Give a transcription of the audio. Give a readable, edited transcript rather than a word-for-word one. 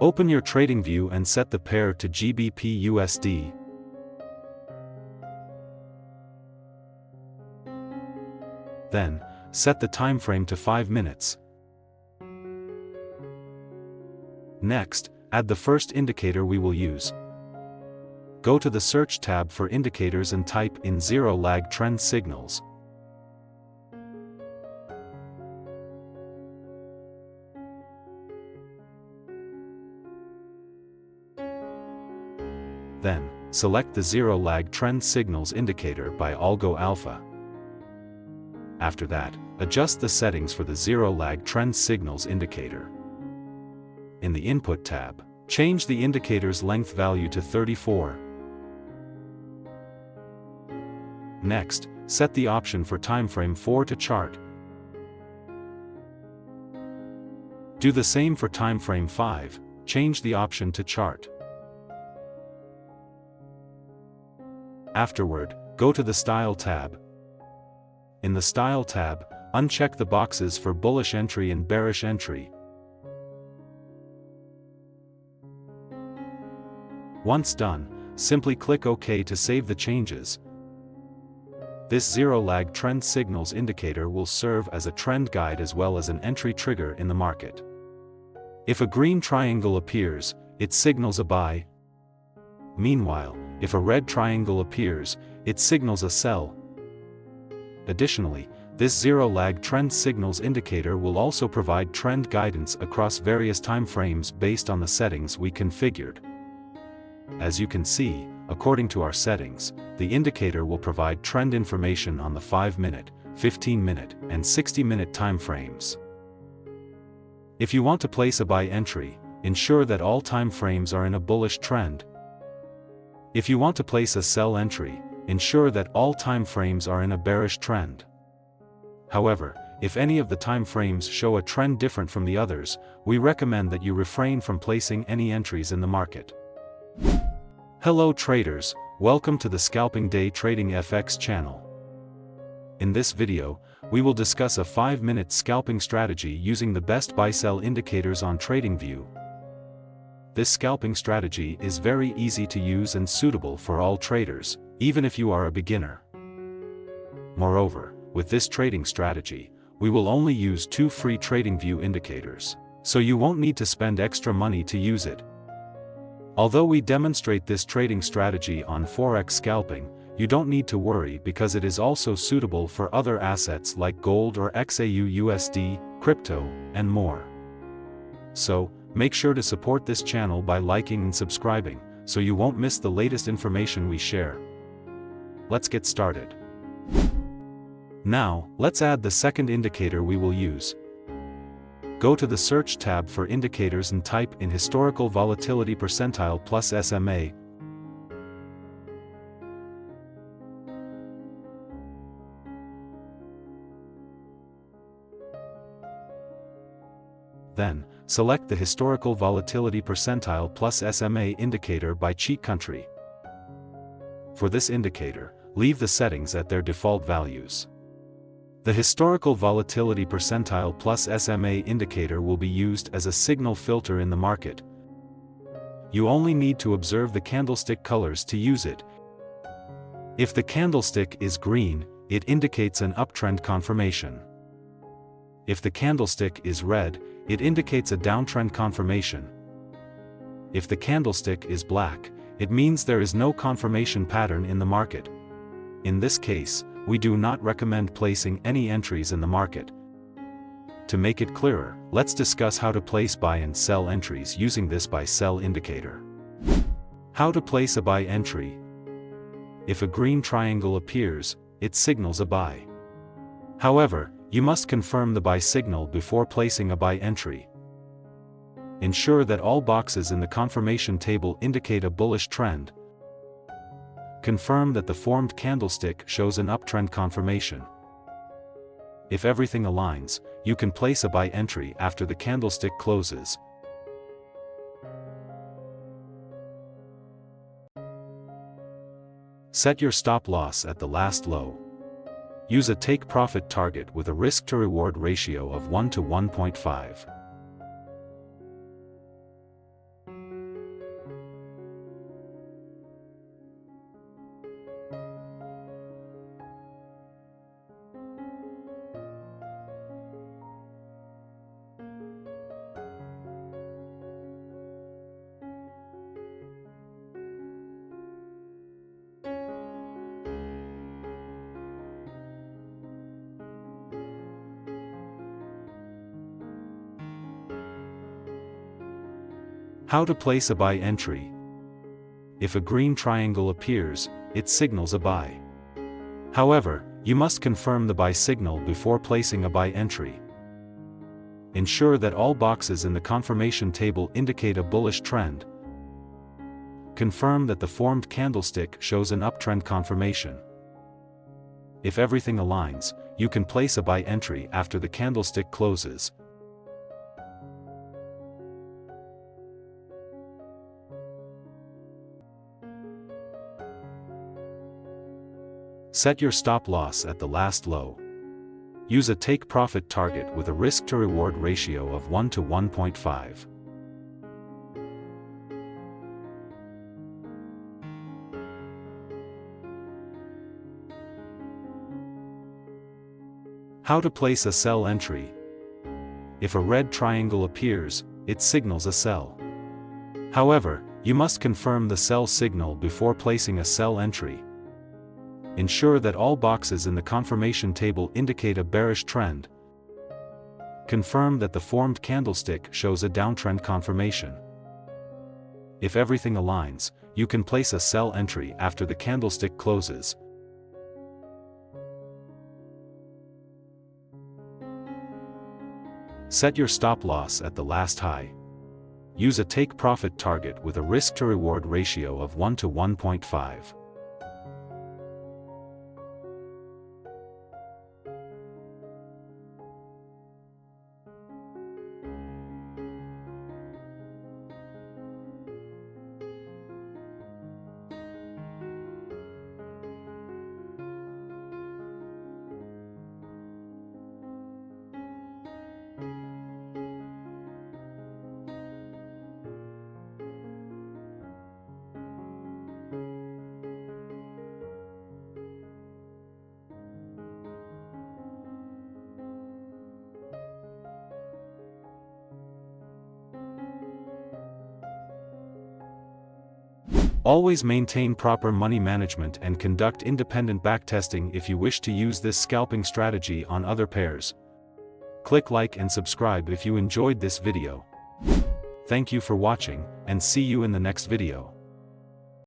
Open your TradingView and set the pair to GBP/USD. Then, set the time frame to 5 minutes. Next, add the first indicator we will use. Go to the Search tab for indicators and type in Zero Lag Trend Signals. Then, select the Zero Lag Trend Signals indicator by Algo Alpha. After that, adjust the settings for the Zero Lag Trend Signals indicator. In the Input tab, change the indicator's length value to 34. Next, set the option for timeframe 4 to chart. Do the same for timeframe 5, change the option to chart. Afterward, go to the Style tab. In the Style tab, uncheck the boxes for bullish entry and bearish entry. Once done, simply click OK to save the changes. This Zero Lag Trend Signals indicator will serve as a trend guide as well as an entry trigger in the market. If a green triangle appears, it signals a buy. Meanwhile, if a red triangle appears, it signals a sell. Additionally, this Zero Lag Trend Signals indicator will also provide trend guidance across various time frames based on the settings we configured. As you can see, according to our settings, the indicator will provide trend information on the 5-minute, 15-minute, and 60-minute time frames. If you want to place a buy entry, ensure that all time frames are in a bullish trend. If you want to place a sell entry, ensure that all time frames are in a bearish trend. However, if any of the time frames show a trend different from the others, we recommend that you refrain from placing any entries in the market. Hello traders, welcome to the Scalping Day Trading FX channel. In this video, we will discuss a 5-minute scalping strategy using the best buy-sell indicators on TradingView. This scalping strategy is very easy to use and suitable for all traders, even if you are a beginner. Moreover, with this trading strategy, we will only use 2 free TradingView indicators, so you won't need to spend extra money to use it. Although we demonstrate this trading strategy on forex scalping, you don't need to worry because it is also suitable for other assets like gold or XAUUSD, crypto, and more. So, make sure to support this channel by liking and subscribing, so you won't miss the latest information we share. Let's get started. Now, let's add the second indicator we will use. Go to the Search tab for indicators and type in Historical Volatility Percentile plus SMA. Then, select the Historical Volatility Percentile plus SMA indicator by cheat country. For this indicator, leave the settings at their default values. The Historical Volatility Percentile plus SMA indicator will be used as a signal filter in the market. You only need to observe the candlestick colors to use it. If the candlestick is green, it indicates an uptrend confirmation. If the candlestick is red, it indicates a downtrend confirmation. If the candlestick is black, it means there is no confirmation pattern in the market. In this case, we do not recommend placing any entries in the market. To make it clearer, let's discuss how to place buy and sell entries using this buy-sell indicator. How to place a buy entry. If a green triangle appears, it signals a buy. However, you must confirm the buy signal before placing a buy entry. Ensure that all boxes in the confirmation table indicate a bullish trend. Confirm that the formed candlestick shows an uptrend confirmation. If everything aligns, you can place a buy entry after the candlestick closes. Set your stop loss at the last low. Use a take-profit target with a risk-to-reward ratio of 1 to 1.5. How to place a buy entry. If a green triangle appears, it signals a buy. However, you must confirm the buy signal before placing a buy entry. Ensure that all boxes in the confirmation table indicate a bullish trend. Confirm that the formed candlestick shows an uptrend confirmation. If everything aligns, you can place a buy entry after the candlestick closes. Set your stop loss at the last low. Use a take-profit target with a risk-to-reward ratio of 1 to 1.5. How to place a sell entry. If a red triangle appears, it signals a sell. However, you must confirm the sell signal before placing a sell entry. Ensure that all boxes in the confirmation table indicate a bearish trend. Confirm that the formed candlestick shows a downtrend confirmation. If everything aligns, you can place a sell entry after the candlestick closes. Set your stop loss at the last high. Use a take-profit target with a risk-to-reward ratio of 1 to 1.5. Always maintain proper money management and conduct independent backtesting if you wish to use this scalping strategy on other pairs. Click like and subscribe if you enjoyed this video. Thank you for watching, and see you in the next video.